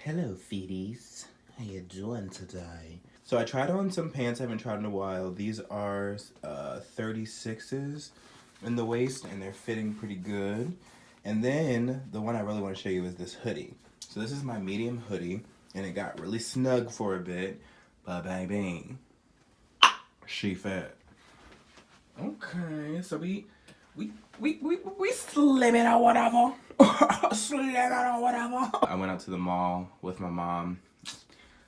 Hello, feeties. How you doing today? So I tried on some pants I haven't tried in a while. These are 36s in the waist, and they're fitting pretty good. And then the one I really want to show you is this hoodie. So this is my medium hoodie, and it got really snug for a bit, but baby, she fit. Okay, so we slimming or whatever. Slimming or whatever. I went out to the mall with my mom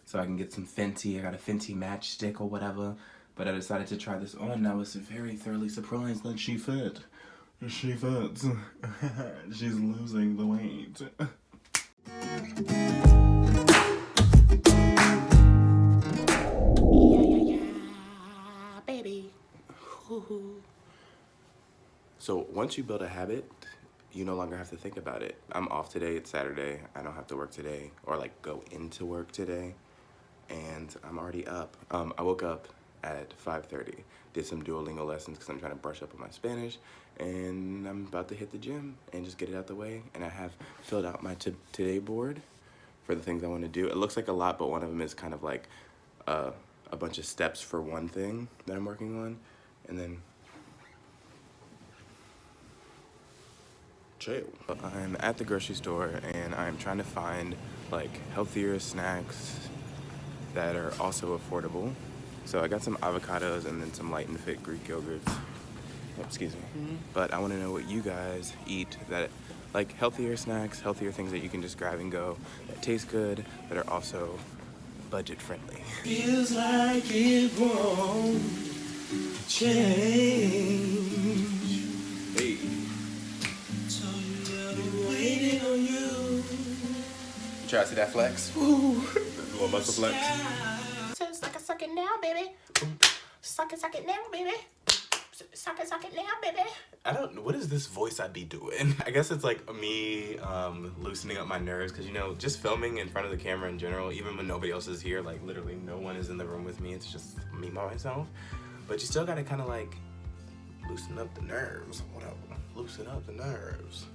so I can get some Fenty. I got a Fenty matchstick or whatever. But I decided to try this on, and I was very thoroughly surprised that she fit. She fits. She's losing the weight. Yeah, baby. So once you build a habit, you no longer have to think about it. I'm off today, it's Saturday. I don't have to work today or like go into work today. And I'm already up. I woke up at 5:30, did some Duolingo lessons because I'm trying to brush up on my Spanish, and I'm about to hit the gym and just get it out the way. And I have filled out my today board for the things I want to do. It looks like a lot, but one of them is kind of like a bunch of steps for one thing that I'm working on, and then chill. I'm at the grocery store and I'm trying to find like healthier snacks that are also affordable. So I got some avocados and then some light and fit Greek yogurts. Oh, excuse me. But I want to know what you guys eat that like healthier snacks, healthier things that you can just grab and go, that taste good, that are also budget friendly. Feels like it won't change. Hey. So I'm waiting on you. Try to see that flex? Ooh. Little muscle flex. Suck it now, baby. Suck it now, baby. Suck it now, baby. I don't know, what is this voice I be doing? I guess it's like me loosening up my nerves, because you know, just filming in front of the camera in general, even when nobody else is here, like literally no one is in the room with me, it's just me by myself. But you still gotta kind of like loosen up the nerves, whatever. Loosen up the nerves.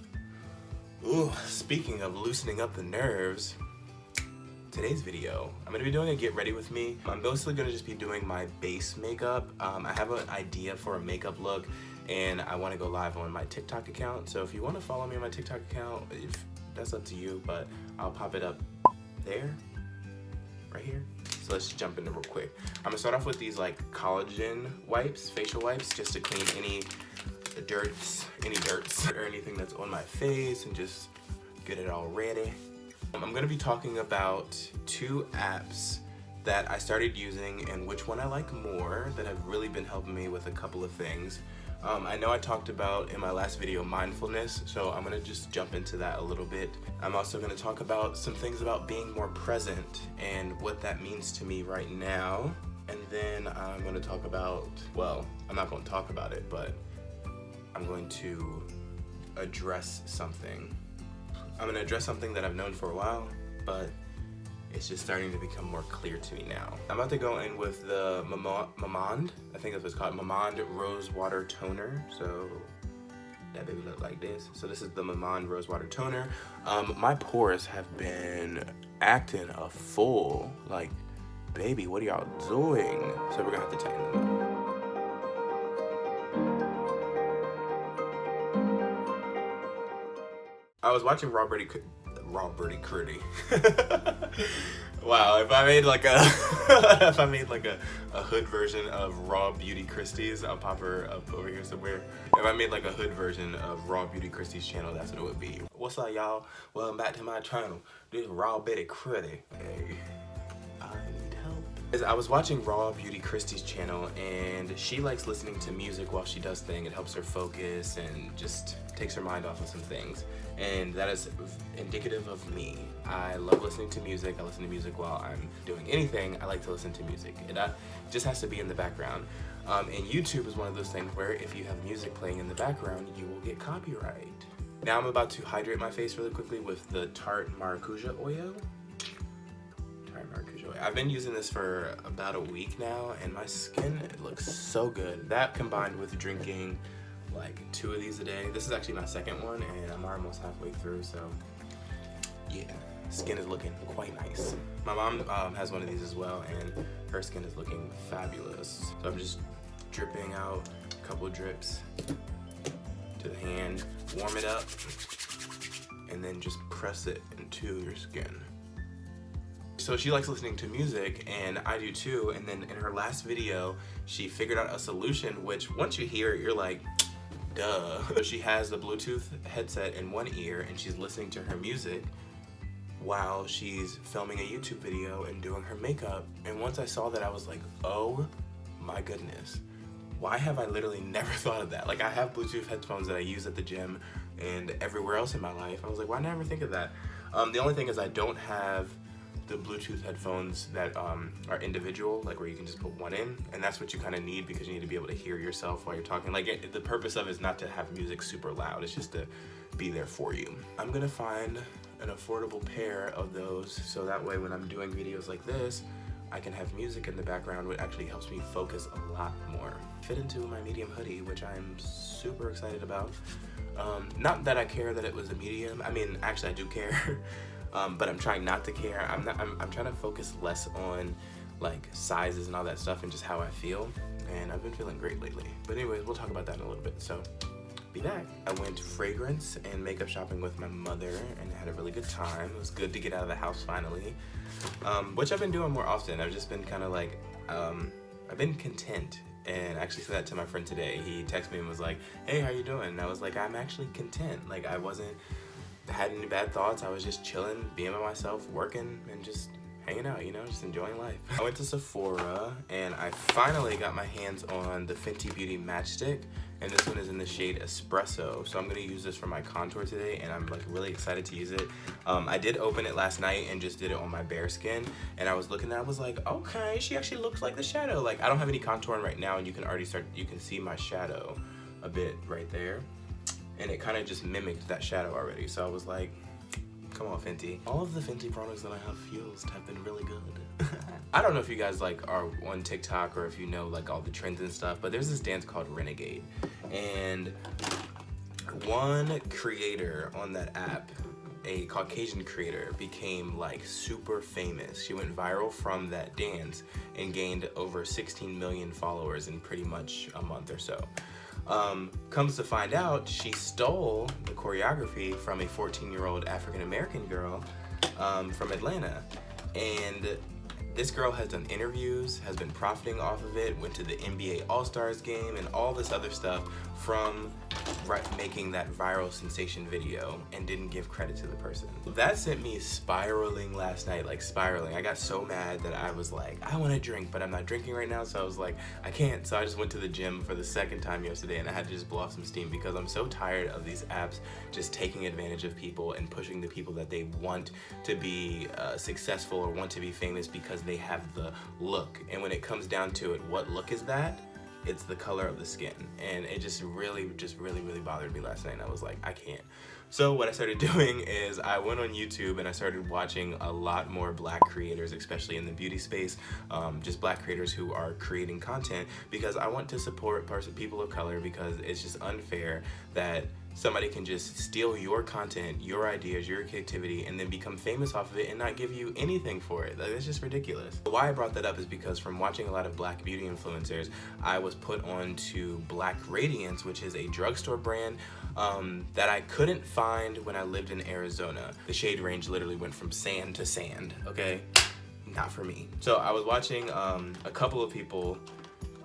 Ooh, speaking of loosening up the nerves, today's video, I'm gonna be doing a get ready with me. I'm mostly gonna just be doing my base makeup. I have an idea for a makeup look, and I wanna go live on my TikTok account. So if you wanna follow me on my TikTok account, that's up to you, but I'll pop it up there, right here. So let's just jump into real quick. I'm gonna start off with these like collagen wipes, facial wipes, just to clean any dirts or anything that's on my face and just get it all ready. I'm going to be talking about 2 apps that I started using and which one I like more, that have really been helping me with a couple of things. I know I talked about in my last video mindfulness, so I'm going to just jump into that a little bit. I'm also going to talk about some things about being more present and what that means to me right now. And then I'm going to talk about, well, I'm not going to talk about it, but I'm going to address something. I'm gonna address something that I've known for a while, but it's just starting to become more clear to me now. I'm about to go in with the Mamonde, I think that's what it's called, Mamonde Rose Water Toner. So that baby look like this. So this is the Mamonde Rose Water Toner. My pores have been acting a fool. Like, baby, what are y'all doing? So we're gonna have to tighten them up. I was watching Raw Birdie Critty. Wow, if I made like a a hood version of Raw Beauty Christie's, I'll pop her up over here somewhere. If I made like a hood version of Raw Beauty Christie's channel, that's what it would be. What's up, y'all? Welcome back to my channel. This is Raw Betty Critty. Hey, I need help. I was watching Raw Beauty Christie's channel, and she likes listening to music while she does things. It helps her focus and just takes her mind off of some things. And that is indicative of me. I love listening to music. I listen to music while I'm doing anything. I like to listen to music. It just has to be in the background. And YouTube is one of those things where if you have music playing in the background, you will get copyright. Now I'm about to hydrate my face really quickly with the Tarte Maracuja oil. I've been using this for about a week now, and my skin, it looks so good. That combined with drinking like 2 of these a day. This is actually my second one, and I'm almost halfway through, so yeah. skin is looking quite nice. My mom has one of these as well, and her skin is looking fabulous. So I'm just dripping out a couple of drips to the hand, warm it up, and then just press it into your skin. So she likes listening to music, and I do too, and then in her last video, she figured out a solution, which once you hear it, you're like, duh. So she has the Bluetooth headset in one ear, and she's listening to her music while she's filming a YouTube video and doing her makeup. And once I saw that, I was like, oh my goodness. Why have I literally never thought of that? Like, I have Bluetooth headphones that I use at the gym and everywhere else in my life. I was like, why never think of that? The only thing is I don't have the Bluetooth headphones that are individual, like where you can just put one in, and that's what you kind of need because you need to be able to hear yourself while you're talking. Like, the purpose of it is not to have music super loud, it's just to be there for you. I'm gonna find an affordable pair of those so that way when I'm doing videos like this, I can have music in the background, which actually helps me focus a lot more. Fit into my medium hoodie, which I'm super excited about. Not that I care that it was a medium. I mean, actually I do care. But I'm trying not to care. I'm trying to focus less on like sizes and all that stuff and just how I feel. And I've been feeling great lately. But anyways, we'll talk about that in a little bit. So be back. I went fragrance and makeup shopping with my mother and had a really good time. It was good to get out of the house finally, which I've been doing more often. I've just been kind of like, I've been content. And I actually said that to my friend today. He texted me and was like, hey, how you doing? And I was like, I'm actually content. Like, I wasn't had any bad thoughts. I was just chilling, being by myself, working, and just hanging out, you know, just enjoying life. I went to Sephora and I finally got my hands on the Fenty Beauty matchstick, and this one is in the shade Espresso. So I'm gonna use this for my contour today, and I'm like really excited to use it. I did open it last night and just did it on my bare skin, and I was looking at it, I was like, okay, she actually looks like the shadow. Like, I don't have any contouring right now, and you can see my shadow a bit right there. And it kind of just mimicked that shadow already. So I was like, come on, Fenty. All of the Fenty products that I have used have been really good. I don't know if you guys like are on TikTok or if you know like all the trends and stuff, but there's this dance called Renegade. And one creator on that app, a Caucasian creator, became like super famous. She went viral from that dance and gained over 16 million followers in pretty much a month or so. Comes to find out, she stole the choreography from a 14-year-old African-American girl from Atlanta. And this girl has done interviews, has been profiting off of it, went to the NBA All-Stars game and all this other stuff from making that viral sensation video, and didn't give credit to the person. That sent me spiraling last night, like spiraling. I got so mad that I was like, I want to drink, but I'm not drinking right now, so I was like, I can't. So I just went to the gym for the second time yesterday, and I had to just blow off some steam because I'm so tired of these apps just taking advantage of people and pushing the people that they want to be successful or want to be famous because they have the look. And when it comes down to it, what look is that? It's the color of the skin. And it just really bothered me last night, and I was like, I can't. So what I started doing is I went on YouTube and I started watching a lot more Black creators, especially in the beauty space, just Black creators who are creating content, because I want to support people of color, because it's just unfair that somebody can just steal your content, your ideas, your creativity, and then become famous off of it and not give you anything for it. Like, that's just ridiculous. Why I brought that up is because from watching a lot of Black beauty influencers, I was put on to Black Radiance, which is a drugstore brand that I couldn't find when I lived in Arizona. The shade range literally went from sand to sand, okay? Not for me. So I was watching a couple of people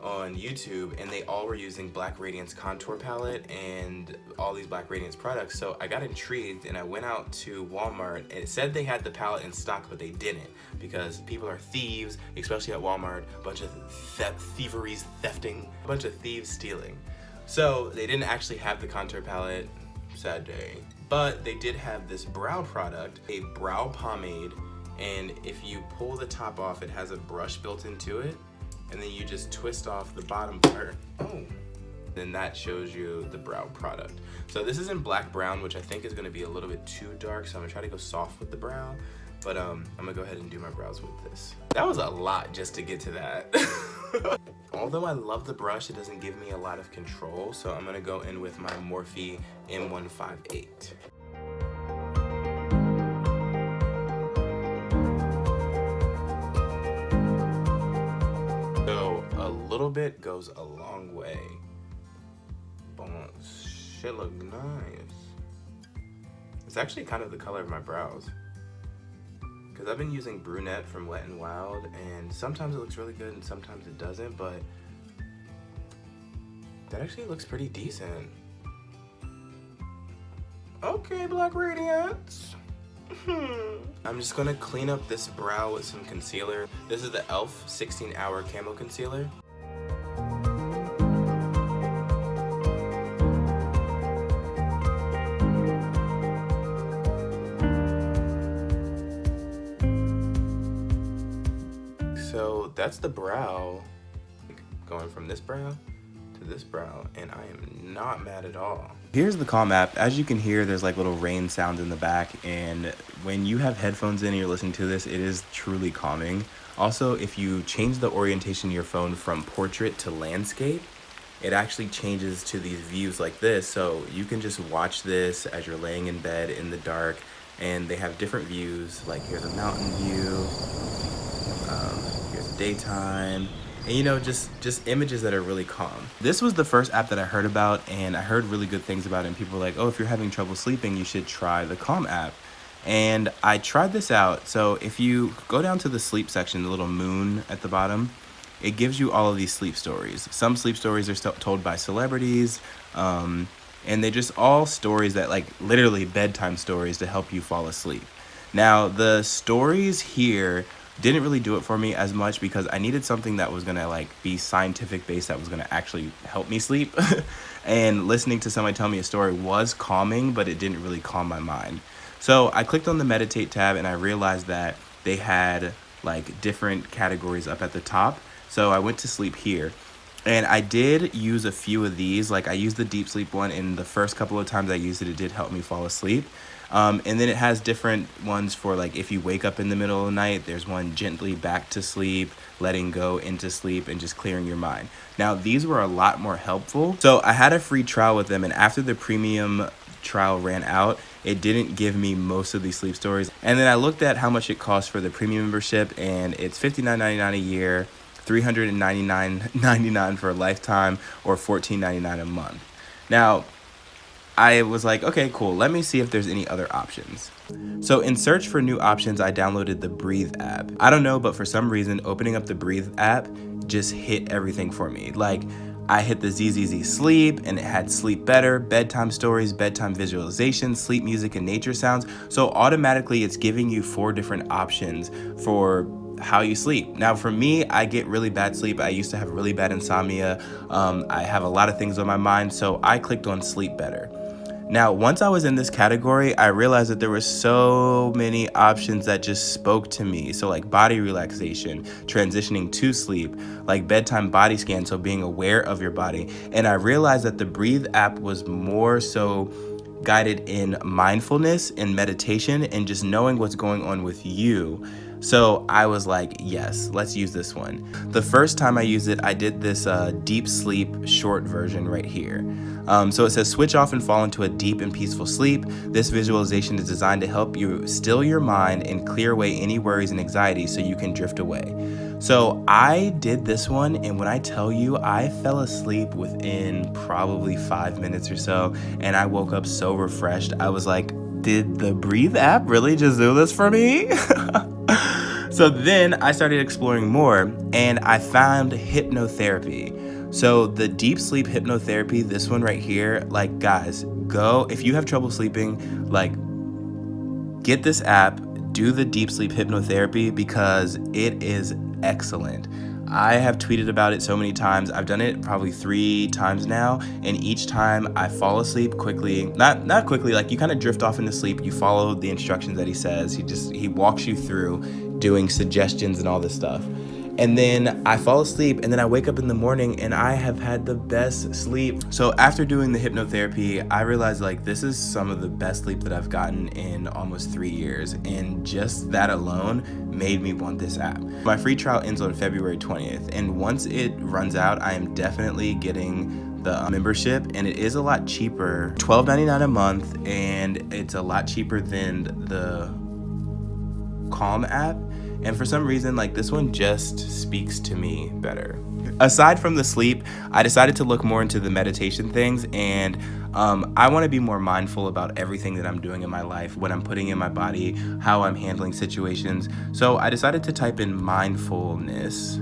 on YouTube, and they all were using Black Radiance contour palette and all these Black Radiance products. So I got intrigued and I went out to Walmart, and it said they had the palette in stock, but they didn't, because people are thieves, especially at Walmart. A bunch of thefting, a bunch of thieves stealing. So they didn't actually have the contour palette, sad day. But they did have this brow product, a brow pomade, and if you pull the top off, it has a brush built into it, and then you just twist off the bottom part. Oh. Then that shows you the brow product. So this is in black brown, which I think is gonna be a little bit too dark, so I'm gonna try to go soft with the brow, but I'm gonna go ahead and do my brows with this. That was a lot just to get to that. Although I love the brush, it doesn't give me a lot of control, so I'm gonna go in with my Morphe M158. little bit goes a long way. Bon, shit look nice. It's actually kind of the color of my brows. Because I've been using brunette from Wet n Wild, and sometimes it looks really good and sometimes it doesn't, but that actually looks pretty decent. Okay, Black Radiance. I'm just gonna clean up this brow with some concealer. This is the E.L.F. 16-Hour Camo Concealer. So that's the brow, going from this brow to this brow, and I am not mad at all. Here's the CALM app. As you can hear, there's like little rain sounds in the back, and when you have headphones in and you're listening to this, it is truly calming. Also, if you change the orientation of your phone from portrait to landscape, it actually changes to these views like this, so you can just watch this as you're laying in bed in the dark, and they have different views. Like here's a mountain view, here's daytime, and you know, just images that are really calm. This was the first app that I heard about, and I heard really good things about it, and people were like, oh, if you're having trouble sleeping, you should try the CALM app. And I tried this out. So if you go down to the sleep section, the little moon at the bottom, it gives you all of these sleep stories. Some sleep stories are told by celebrities, and they just all stories that, like, literally bedtime stories to help you fall asleep. Now, the stories here didn't really do it for me as much because I needed something that was gonna like be scientific based, that was gonna actually help me sleep. And listening to somebody tell me a story was calming, but it didn't really calm my mind. So I clicked on the meditate tab and I realized that they had like different categories up at the top. So I went to sleep here. And I did use a few of these. Like I used the deep sleep one, and the first couple of times I used it, it did help me fall asleep. And then it has different ones for like if you wake up in the middle of the night. There's one gently back to sleep, letting go into sleep, and just clearing your mind. Now these were a lot more helpful. So I had a free trial with them, and after the premium trial ran out, it didn't give me most of these sleep stories. And then I looked at how much it costs for the premium membership, and it's $59.99 a year, $399.99 for a lifetime, or $14.99 a month. Now, I was like, okay, cool. Let me see if there's any other options. So in search for new options, I downloaded the Breethe app. I don't know, but for some reason, opening up the Breethe app just hit everything for me. Like, I hit the ZZZ sleep, and it had sleep better, bedtime stories, bedtime visualization, sleep music, and nature sounds. So automatically it's giving you 4 different options for how you sleep. Now for me, I get really bad sleep. I used to have really bad insomnia. I have a lot of things on my mind, so I clicked on sleep better. Now, once I was in this category, I realized that there were so many options that just spoke to me. So like body relaxation, transitioning to sleep, like bedtime body scan, so being aware of your body. And I realized that the Breethe app was more so guided in mindfulness and meditation and just knowing what's going on with you. So I was like, yes, let's use this one. The first time I used it, I did this deep sleep short version right here. So it says, switch off and fall into a deep and peaceful sleep. This visualization is designed to help you still your mind and clear away any worries and anxiety so you can drift away. So I did this one, and when I tell you, I fell asleep within probably 5 minutes or so, and I woke up so refreshed. I was like, did the Breethe app really just do this for me? So then I started exploring more, and I found hypnotherapy. So the deep sleep hypnotherapy, this one right here, like guys, go, if you have trouble sleeping, like get this app, do the deep sleep hypnotherapy, because it is excellent. I have tweeted about it so many times. I've done it probably 3 times now, and each time I fall asleep quickly. Not quickly, like you kind of drift off into sleep. You follow the instructions that he says. He walks you through doing suggestions and all this stuff. And then I fall asleep, and then I wake up in the morning and I have had the best sleep. So after doing the hypnotherapy, I realized like this is some of the best sleep that I've gotten in almost 3 years. And just that alone made me want this app. My free trial ends on February 20th. And once it runs out, I am definitely getting the membership, and it is a lot cheaper, $12.99 a month, and it's a lot cheaper than the CALM app, and for some reason, like, this one just speaks to me better. Aside from the sleep, I decided to look more into the meditation things, and I want to be more mindful about everything that I'm doing in my life, what I'm putting in my body, how I'm handling situations. So I decided to type in mindfulness,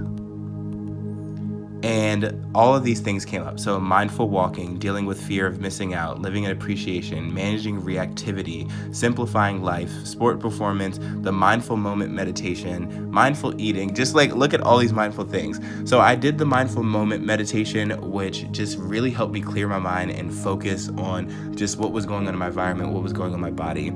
and all of these things came up. So mindful walking, dealing with fear of missing out, living in appreciation, managing reactivity, simplifying life, sport performance, the mindful moment meditation, mindful eating, just like look at all these mindful things. So I did the mindful moment meditation, which just really helped me clear my mind and focus on just what was going on in my environment, what was going on in my body.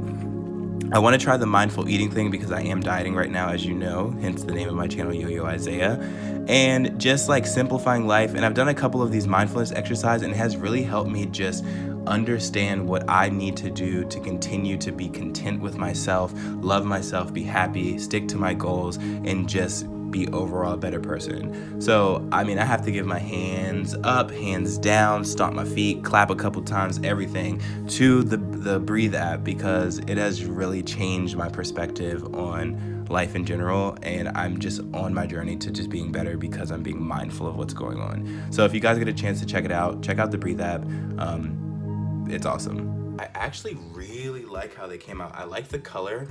I want to try the mindful eating thing because I am dieting right now, as you know, hence the name of my channel, YoYo Iziah, and just like simplifying life. And I've done a couple of these mindfulness exercises, and it has really helped me just understand what I need to do to continue to be content with myself, love myself, be happy, stick to my goals, and just be overall a better person. So, I mean, I have to give my hands up, hands down, stomp my feet, clap a couple times, everything to the Breethe app, because it has really changed my perspective on life in general, and I'm just on my journey to just being better because I'm being mindful of what's going on. So if you guys get a chance to check it out, check out the Breethe app. It's awesome. I actually really like how they came out. I like the color.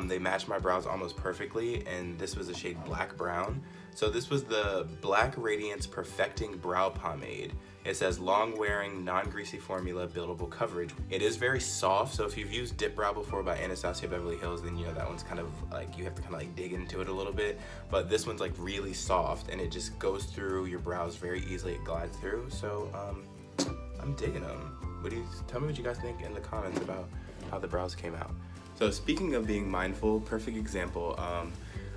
They match my brows almost perfectly, and this was the shade Black Brown. So this was the Black Radiance Perfecting Brow Pomade. It says long-wearing, non-greasy formula, buildable coverage. It is very soft, so if you've used Dip Brow before by Anastasia Beverly Hills, then you know that one's kind of like, you have to kind of like dig into it a little bit. But this one's like really soft, and it just goes through your brows very easily. It glides through, so I'm digging them. Tell me what you guys think in the comments about how the brows came out. So speaking of being mindful, perfect example,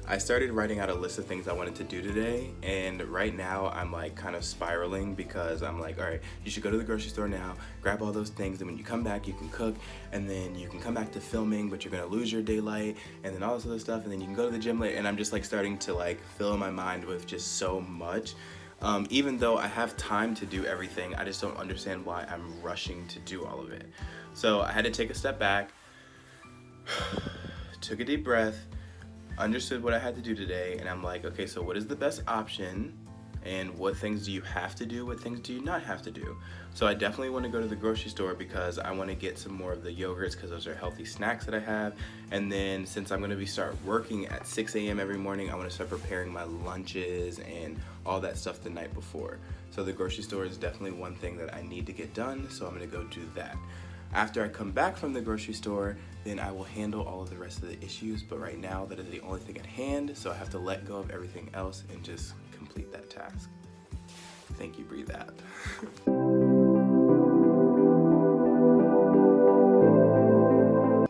I started writing out a list of things I wanted to do today, and right now I'm like kind of spiraling because I'm like, all right, you should go to the grocery store now, grab all those things, and when you come back you can cook, and then you can come back to filming, but you're gonna lose your daylight, and then all this other stuff, and then you can go to the gym later, and I'm just like starting to like fill my mind with just so much. Even though I have time to do everything, I just don't understand why I'm rushing to do all of it. So I had to take a step back, took a deep breath, understood what I had to do today, and I'm like, okay, so what is the best option, and what things do you have to do, what things do you not have to do? So I definitely want to go to the grocery store because I want to get some more of the yogurts because those are healthy snacks that I have. And then since I'm going to start working at 6 a.m. every morning, I want to start preparing my lunches and all that stuff the night before. So the grocery store is definitely one thing that I need to get done, so I'm going to go do that. After I come back from the grocery store, then I will handle all of the rest of the issues, but right now that is the only thing at hand, so I have to let go of everything else and just complete that task. Thank you, Breethe App.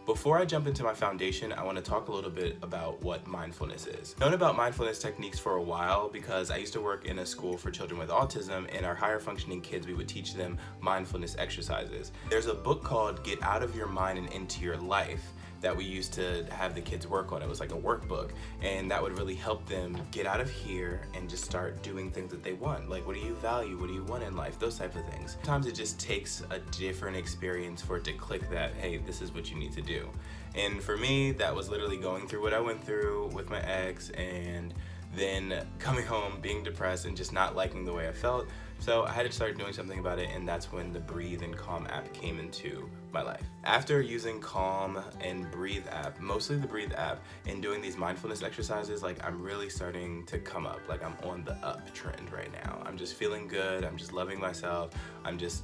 Before I jump into my foundation, I want to talk a little bit about what mindfulness is. I've known about mindfulness techniques for a while because I used to work in a school for children with autism, and our higher functioning kids, we would teach them mindfulness exercises. There's a book called Get Out of Your Mind and Into Your Life that we used to have the kids work on. It was like a workbook, and that would really help them get out of here and just start doing things that they want. Like, what do you value? What do you want in life? Those type of things. Sometimes it just takes a different experience for it to click that, hey, this is what you need to do. And for me, that was literally going through what I went through with my ex, and then coming home, being depressed, and just not liking the way I felt. So I had to start doing something about it, and that's when the Breethe and CALM app came into my life. After using CALM and Breethe app, mostly the Breethe app, and doing these mindfulness exercises, like, I'm really starting to come up. Like, I'm on the uptrend right now. I'm just feeling good. I'm just loving myself. I'm just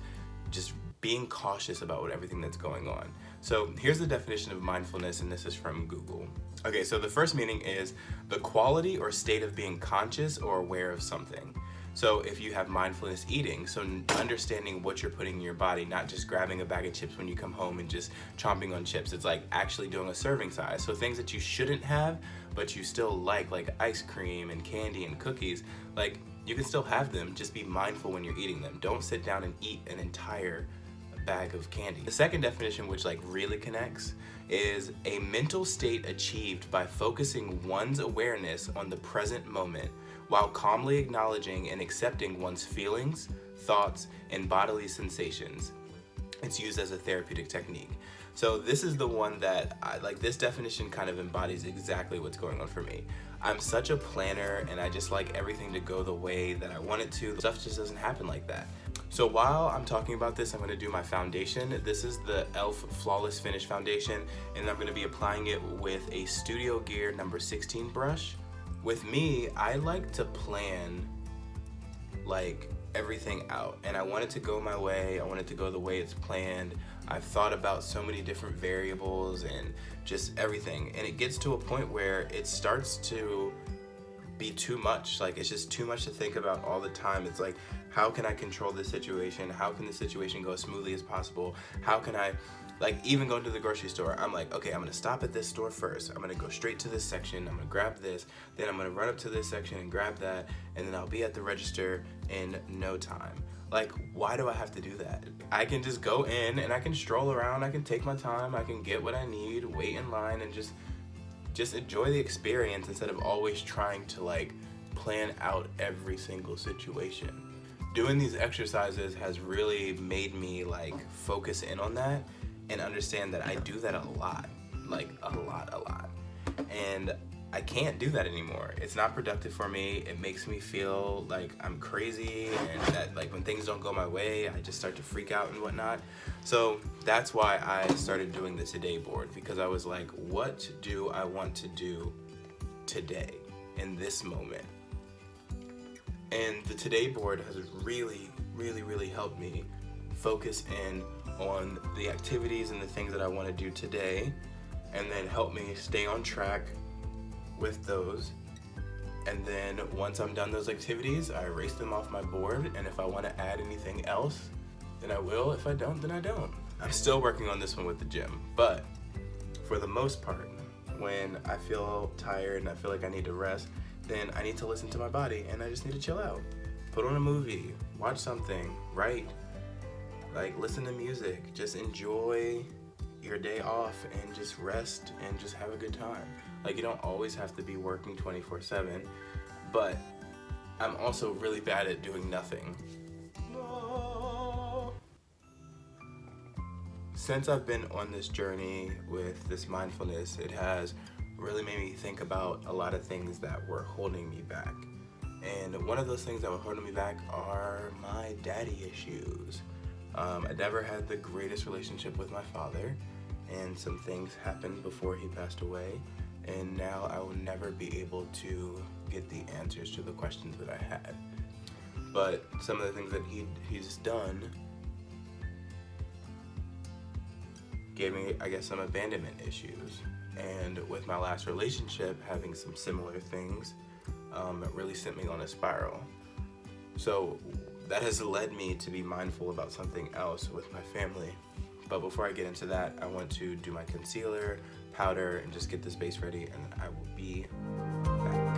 being cautious about everything that's going on. So here's the definition of mindfulness, and this is from Google. Okay, so the first meaning is the quality or state of being conscious or aware of something. So if you have mindfulness eating, so understanding what you're putting in your body, not just grabbing a bag of chips when you come home and just chomping on chips. It's like actually doing a serving size. So things that you shouldn't have, but you still like ice cream and candy and cookies, like, you can still have them, just be mindful when you're eating them. Don't sit down and eat an entire bag of candy. The second definition, which like really connects, is a mental state achieved by focusing one's awareness on the present moment while calmly acknowledging and accepting one's feelings, thoughts, and bodily sensations. It's used as a therapeutic technique. So this is the one that this definition kind of embodies exactly what's going on for me. I'm such a planner and I just like everything to go the way that I want it to. Stuff just doesn't happen like that. So while I'm talking about this, I'm going to do my foundation. This is the E.L.F. Flawless Finish Foundation, and I'm going to be applying it with a Studio Gear number 16 brush. With me, I like to plan like everything out, and I want it to go my way. I want it to go the way it's planned. I've thought about so many different variables and just everything, and it gets to a point where it starts to be too much. Like, it's just too much to think about all the time. It's like, how can I control this situation? How can the situation go as smoothly as possible? How can I, like, even go to the grocery store? I'm like, okay, I'm gonna stop at this store first. I'm gonna go straight to this section. I'm gonna grab this. Then I'm gonna run up to this section and grab that. And then I'll be at the register in no time. Like, why do I have to do that? I can just go in and I can stroll around. I can take my time. I can get what I need, wait in line, and just enjoy the experience instead of always trying to like plan out every single situation. Doing these exercises has really made me like focus in on that and understand that I do that a lot, like a lot. And I can't do that anymore. It's not productive for me. It makes me feel like I'm crazy, and that like when things don't go my way, I just start to freak out and whatnot. So that's why I started doing the today board, because I was like, what do I want to do today in this moment? And the today board has really helped me focus in on the activities and the things that I want to do today, and then help me stay on track with those. And then once I'm done those activities, I erase them off my board, and if I want to add anything else, then I will. If I don't, then I don't. I'm still working on this one with the gym, but for the most part, when I feel tired and I feel like I need to rest, then I need to listen to my body and I just need to chill out. Put on a movie, watch something, write, like listen to music, just enjoy your day off and just rest and just have a good time. Like, you don't always have to be working 24/7, but I'm also really bad at doing nothing. Since I've been on this journey with this mindfulness, it has really made me think about a lot of things that were holding me back. And one of those things that were holding me back are my daddy issues. I never had the greatest relationship with my father, and some things happened before he passed away, and now I will never be able to get the answers to the questions that I had. But some of the things that he's done gave me, I guess, some abandonment issues. And with my last relationship having some similar things, it really sent me on a spiral. So that has led me to be mindful about something else with my family. But before I get into that, I want to do my concealer, powder, and just get this base ready, and then I will be back.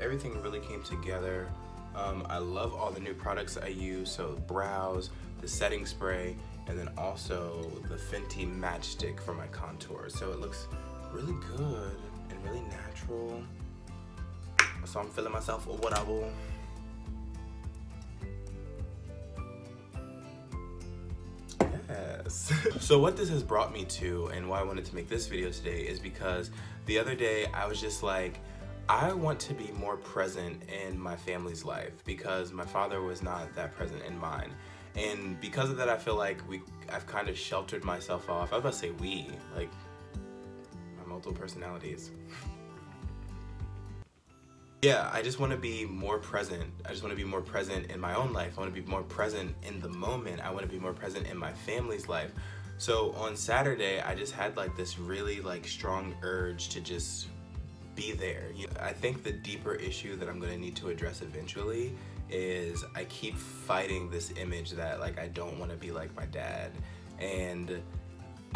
Everything really came together. I love all the new products I use, so brows, the setting spray, and then also the Fenty matchstick for my contour. So it looks really good and really natural. So I'm feeling myself or whatever. Yes. So what this has brought me to, and why I wanted to make this video today, is because the other day I was just like, I want to be more present in my family's life, because my father was not that present in mine. And because of that, I feel like I've kind of sheltered myself off. I was about to say we, like my multiple personalities. Yeah, I just want to be more present. I just want to be more present in my own life. I want to be more present in the moment. I want to be more present in my family's life. So on Saturday, I just had like this really like strong urge to just be there. I think the deeper issue that I'm gonna need to address eventually is I keep fighting this image that like I don't want to be like my dad, and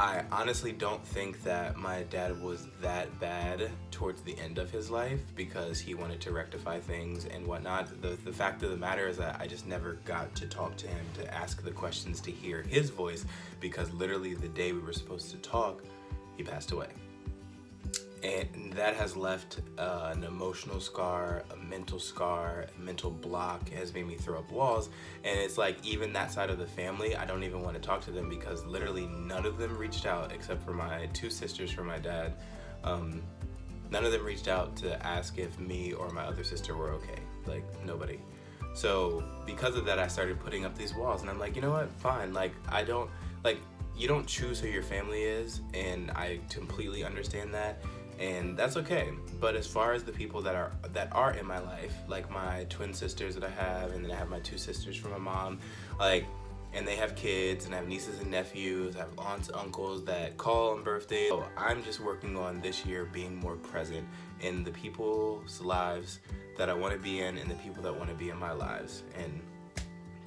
I honestly don't think that my dad was that bad towards the end of his life because he wanted to rectify things and whatnot. The fact of the matter is that I just never got to talk to him, to ask the questions, to hear his voice, because literally the day we were supposed to talk, he passed away. And that has left an emotional scar, a mental block. It has made me throw up walls. And it's like, even that side of the family, I don't even want to talk to them because literally none of them reached out except for my 2 sisters from my dad. None of them reached out to ask if me or my other sister were okay. Like, nobody. So because of that, I started putting up these walls, and I'm like, you know what, fine. Like, you don't choose who your family is, and I completely understand that. And that's okay. But as far as the people that are in my life, like my twin sisters that I have, and then I have my 2 sisters from my mom, like, and they have kids, and I have nieces and nephews, I have aunts, uncles that call on birthdays. So I'm just working on this year being more present in the people's lives that I want to be in and the people that want to be in my lives. And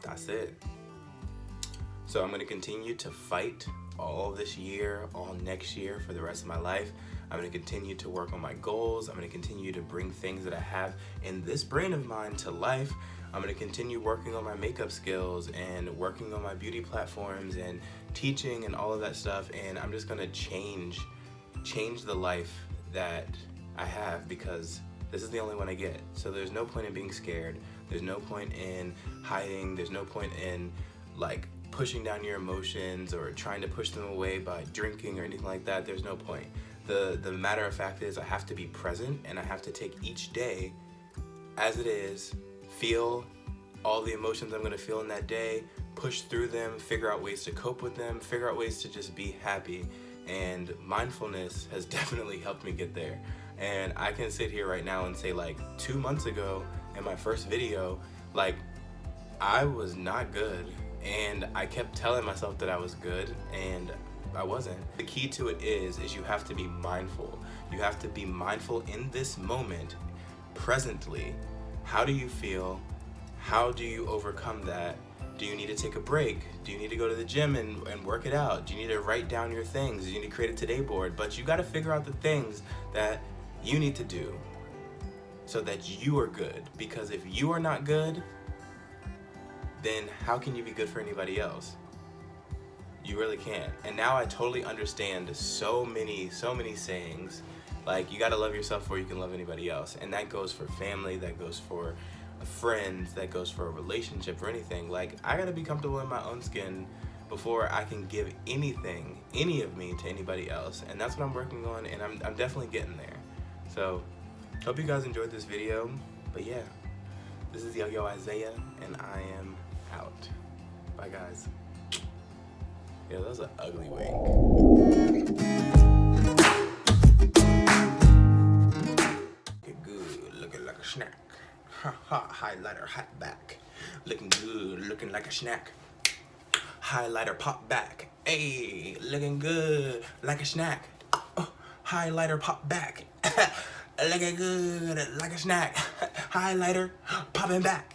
that's it. So I'm going to continue to fight all this year, all next year, for the rest of my life. I'm going to continue to work on my goals. I'm going to continue to bring things that I have in this brain of mine to life. I'm going to continue working on my makeup skills and working on my beauty platforms and teaching and all of that stuff. And I'm just going to change the life that I have, because this is the only one I get. So there's no point in being scared. There's no point in hiding. There's no point in like pushing down your emotions or trying to push them away by drinking or anything like that. There's no point. The matter of fact is I have to be present, and I have to take each day as it is, feel all the emotions I'm going to feel in that day, push through them, figure out ways to cope with them, figure out ways to just be happy. And mindfulness has definitely helped me get there. And I can sit here right now and say, like, 2 months ago in my first video, like, I was not good, and I kept telling myself that I was good, and I wasn't. The key to it is you have to be mindful. You have to be mindful in this moment, presently. How do you feel? How do you overcome that? Do you need to take a break? Do you need to go to the gym and work it out? Do you need to write down your things? Do you need to create a today board? But you got to figure out the things that you need to do so that you are good. Because if you are not good, then how can you be good for anybody else? You really can't. And now I totally understand so many sayings. Like, you gotta love yourself before you can love anybody else. And that goes for family, that goes for friends, that goes for a relationship or anything. Like, I gotta be comfortable in my own skin before I can give anything, any of me, to anybody else. And that's what I'm working on, and I'm definitely getting there. So, hope you guys enjoyed this video. But yeah, this is YoYo Iziah, and I am out. Bye, guys. Yeah, that was an ugly wink. Looking good, looking like a snack. Ha ha, highlighter, hot back. Looking good, looking like a snack. Highlighter, pop back. Ayy, looking good, like a snack. Highlighter, pop back. Looking good, like a snack. Highlighter, popping back.